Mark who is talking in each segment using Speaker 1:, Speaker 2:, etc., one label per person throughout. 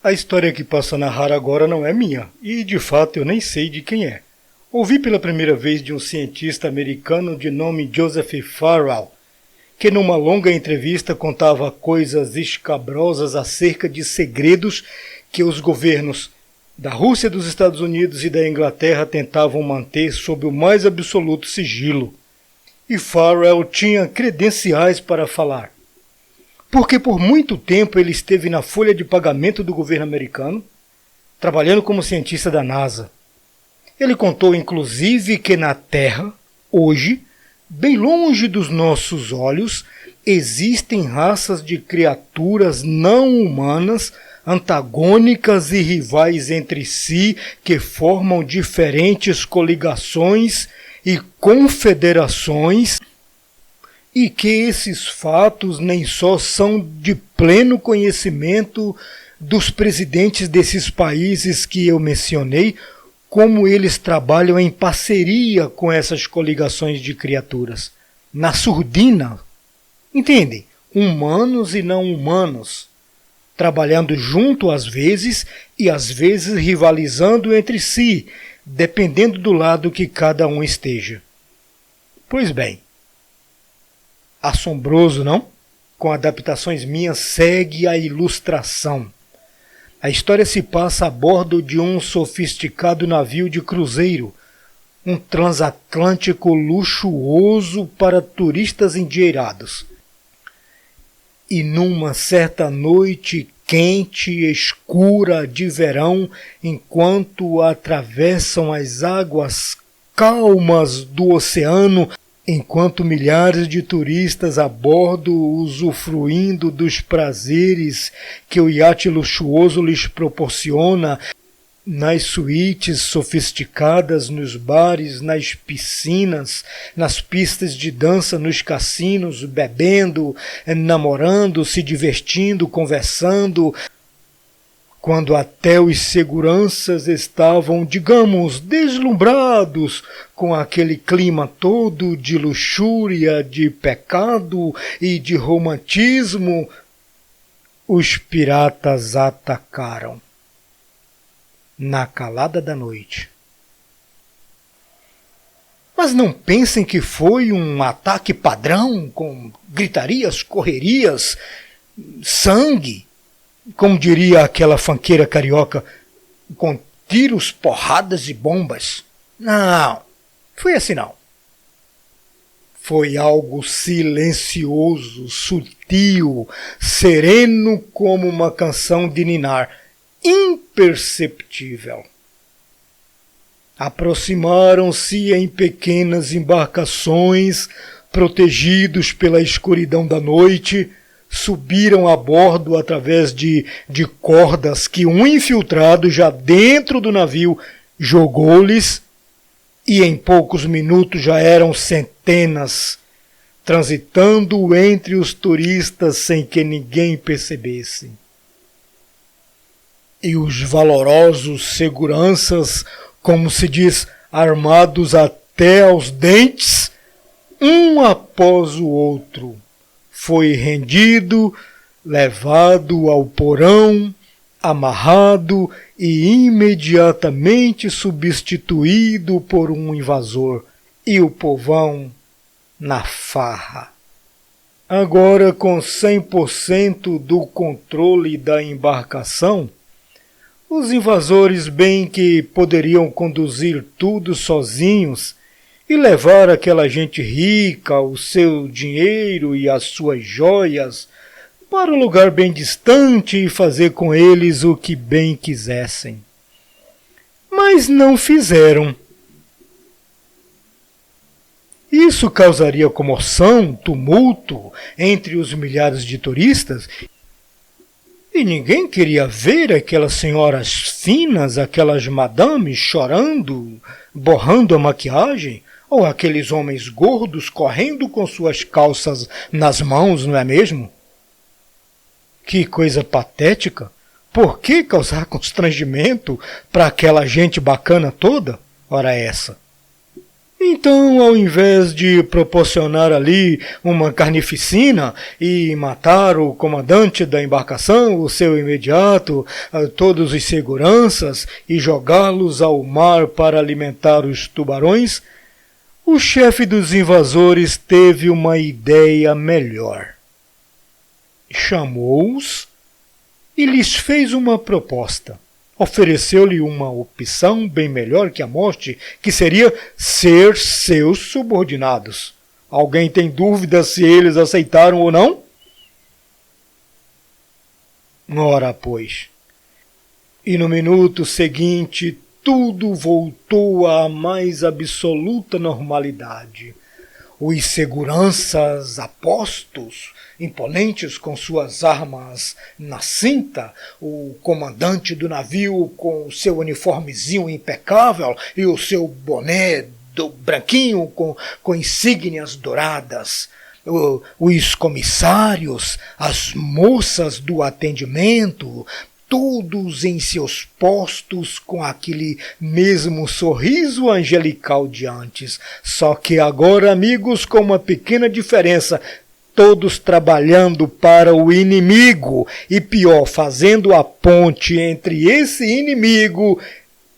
Speaker 1: A história que passo a narrar agora não é minha, e de fato eu nem sei de quem é. Ouvi pela primeira vez de um cientista americano de nome Joseph Farrell, que numa longa entrevista contava coisas escabrosas acerca de segredos que os governos da Rússia, dos Estados Unidos e da Inglaterra tentavam manter sob o mais absoluto sigilo. E Farrell tinha credenciais para falar, porque por muito tempo ele esteve na folha de pagamento do governo americano, trabalhando como cientista da NASA. Ele contou inclusive que na Terra, hoje, bem longe dos nossos olhos, existem raças de criaturas não humanas, antagônicas e rivais entre si, que formam diferentes coligações e confederações, e que esses fatos nem só são de pleno conhecimento dos presidentes desses países que eu mencionei, como eles trabalham em parceria com essas coligações de criaturas, na surdina. Entendem? Humanos e não humanos, trabalhando junto às vezes e às vezes rivalizando entre si, dependendo do lado que cada um esteja. Pois bem, assombroso, não? Com adaptações minhas segue a ilustração. A história se passa a bordo de um sofisticado navio de cruzeiro, um transatlântico luxuoso para turistas endinheirados. E numa certa noite quente e escura de verão, enquanto atravessam as águas calmas do oceano, enquanto milhares de turistas a bordo usufruindo dos prazeres que o iate luxuoso lhes proporciona, nas suítes sofisticadas, nos bares, nas piscinas, nas pistas de dança, nos cassinos, bebendo, namorando, se divertindo, conversando, quando até os seguranças estavam, digamos, deslumbrados com aquele clima todo de luxúria, de pecado e de romantismo, os piratas atacaram na calada da noite. Mas não pensem que foi um ataque padrão, com gritarias, correrias, sangue, como diria aquela funkeira carioca, com tiros, porradas e bombas. Não, foi assim não. Foi algo silencioso, sutil, sereno como uma canção de ninar, imperceptível. Aproximaram-se em pequenas embarcações, protegidos pela escuridão da noite, subiram a bordo através de cordas que um infiltrado já dentro do navio jogou-lhes, e em poucos minutos já eram centenas, transitando entre os turistas sem que ninguém percebesse. E os valorosos seguranças, como se diz, armados até aos dentes, um após o outro, foi rendido, levado ao porão, amarrado e imediatamente substituído por um invasor, e o povão na farra. Agora, com 100% do controle da embarcação, os invasores bem que poderiam conduzir tudo sozinhos e levar aquela gente rica, o seu dinheiro e as suas joias para um lugar bem distante e fazer com eles o que bem quisessem. Mas não fizeram. Isso causaria comoção, tumulto entre os milhares de turistas, e ninguém queria ver aquelas senhoras finas, aquelas madames chorando, borrando a maquiagem, ou aqueles homens gordos correndo com suas calças nas mãos, não é mesmo? Que coisa patética! Por que causar constrangimento para aquela gente bacana toda? Ora essa! Então, ao invés de proporcionar ali uma carnificina e matar o comandante da embarcação, o seu imediato, todos os seguranças e jogá-los ao mar para alimentar os tubarões, o chefe dos invasores teve uma ideia melhor. Chamou-os e lhes fez uma proposta. Ofereceu-lhe uma opção bem melhor que a morte, que seria ser seus subordinados. Alguém tem dúvida se eles aceitaram ou não? Ora, pois. E no minuto seguinte, tudo voltou à mais absoluta normalidade. Os seguranças apostos, imponentes com suas armas na cinta, o comandante do navio com o seu uniformezinho impecável e o seu boné branquinho com insígnias douradas, os comissários, as moças do atendimento, todos em seus postos com aquele mesmo sorriso angelical de antes. Só que agora, amigos, com uma pequena diferença, todos trabalhando para o inimigo e, pior, fazendo a ponte entre esse inimigo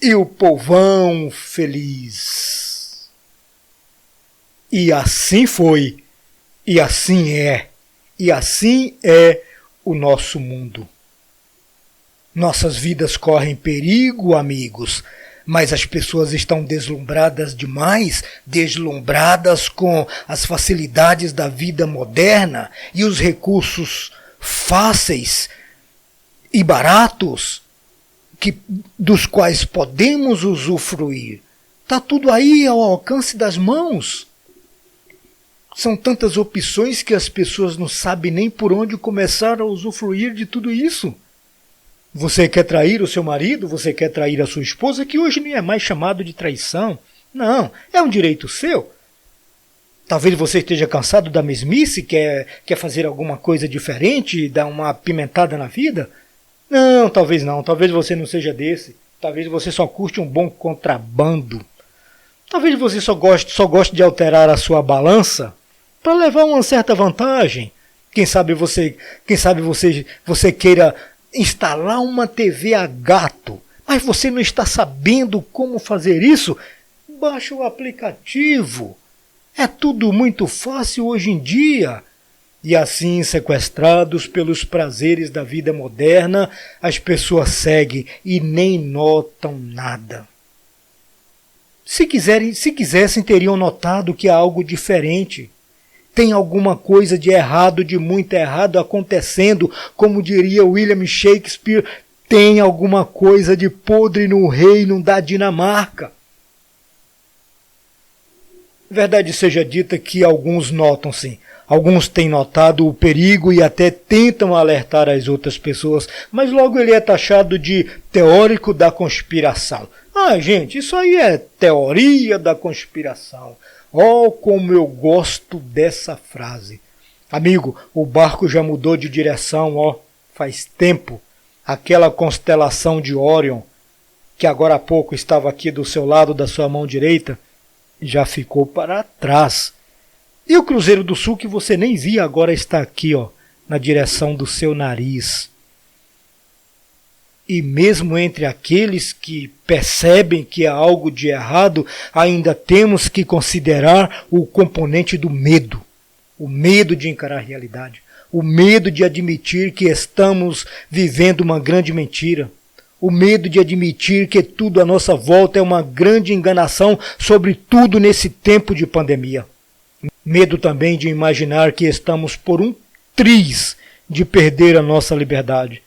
Speaker 1: e o povão feliz. E assim foi, e assim é o nosso mundo. Nossas vidas correm perigo, amigos, mas as pessoas estão deslumbradas demais, deslumbradas com as facilidades da vida moderna e os recursos fáceis e baratos dos quais podemos usufruir. Está tudo aí ao alcance das mãos. São tantas opções que as pessoas não sabem nem por onde começar a usufruir de tudo isso. Você quer trair o seu marido, você quer trair a sua esposa, que hoje não é mais chamado de traição. Não, é um direito seu. Talvez você esteja cansado da mesmice, quer fazer alguma coisa diferente, dar uma apimentada na vida. Não, talvez você não seja desse. Talvez você só curte um bom contrabando. Talvez você só goste de alterar a sua balança para levar uma certa vantagem. Quem sabe você queira instalar uma TV a gato, mas você não está sabendo como fazer isso? Baixe o aplicativo. É tudo muito fácil hoje em dia. E assim, sequestrados pelos prazeres da vida moderna, as pessoas seguem e nem notam nada. Se quisessem, teriam notado que há algo diferente. Tem alguma coisa de errado, de muito errado acontecendo, como diria William Shakespeare, tem alguma coisa de podre no reino da Dinamarca. Verdade seja dita que alguns notam sim, alguns têm notado o perigo e até tentam alertar as outras pessoas, mas logo ele é taxado de teórico da conspiração. Ah, gente, isso aí é teoria da conspiração. Oh, como eu gosto dessa frase. Amigo, o barco já mudou de direção, faz tempo. Aquela constelação de Órion, que agora há pouco estava aqui do seu lado da sua mão direita, já ficou para trás. E o Cruzeiro do Sul, que você nem via, agora está aqui, na direção do seu nariz. E mesmo entre aqueles que percebem que há algo de errado, ainda temos que considerar o componente do medo. O medo de encarar a realidade. O medo de admitir que estamos vivendo uma grande mentira. O medo de admitir que tudo à nossa volta é uma grande enganação, sobretudo nesse tempo de pandemia. Medo também de imaginar que estamos por um triz de perder a nossa liberdade.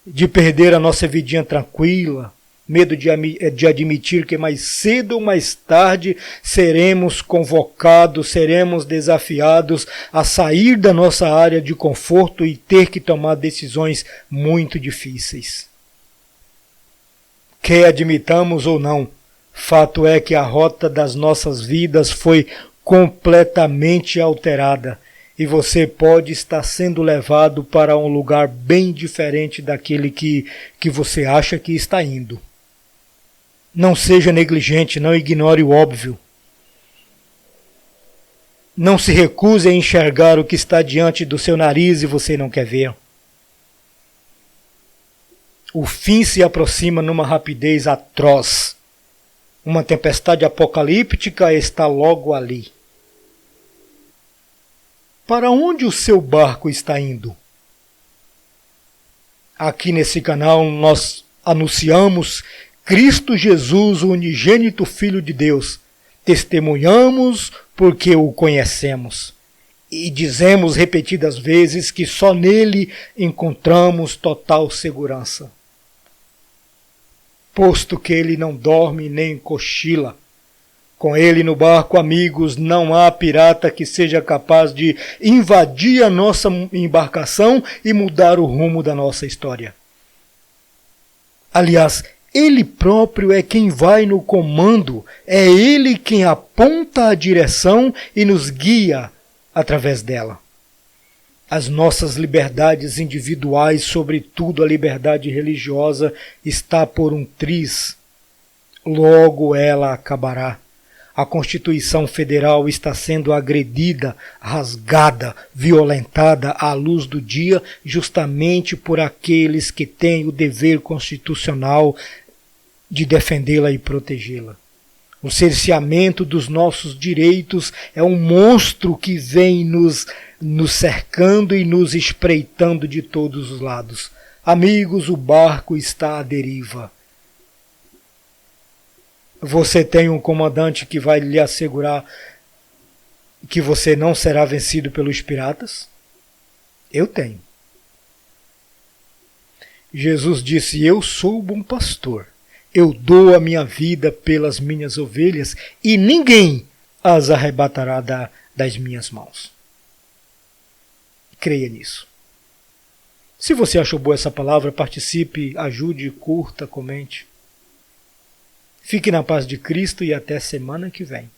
Speaker 1: De perder a nossa vidinha tranquila, medo de admitir que mais cedo ou mais tarde seremos convocados, seremos desafiados a sair da nossa área de conforto e ter que tomar decisões muito difíceis. Quer admitamos ou não, fato é que a rota das nossas vidas foi completamente alterada. E você pode estar sendo levado para um lugar bem diferente daquele que você acha que está indo. Não seja negligente, não ignore o óbvio. Não se recuse a enxergar o que está diante do seu nariz e você não quer ver. O fim se aproxima numa rapidez atroz. Uma tempestade apocalíptica está logo ali. Para onde o seu barco está indo? Aqui nesse canal nós anunciamos Cristo Jesus, o unigênito Filho de Deus. Testemunhamos porque o conhecemos. E dizemos repetidas vezes que só nele encontramos total segurança. Posto que ele não dorme nem cochila. Com ele no barco, amigos, não há pirata que seja capaz de invadir a nossa embarcação e mudar o rumo da nossa história. Aliás, ele próprio é quem vai no comando, é ele quem aponta a direção e nos guia através dela. As nossas liberdades individuais, sobretudo a liberdade religiosa, está por um triz. Logo ela acabará. A Constituição Federal está sendo agredida, rasgada, violentada à luz do dia, justamente por aqueles que têm o dever constitucional de defendê-la e protegê-la. O cerceamento dos nossos direitos é um monstro que vem nos cercando e nos espreitando de todos os lados. Amigos, o barco está à deriva. Você tem um comandante que vai lhe assegurar que você não será vencido pelos piratas? Eu tenho. Jesus disse: eu sou o bom pastor. Eu dou a minha vida pelas minhas ovelhas e ninguém as arrebatará das minhas mãos. Creia nisso. Se você achou boa essa palavra, participe, ajude, curta, comente. Fique na paz de Cristo e até semana que vem.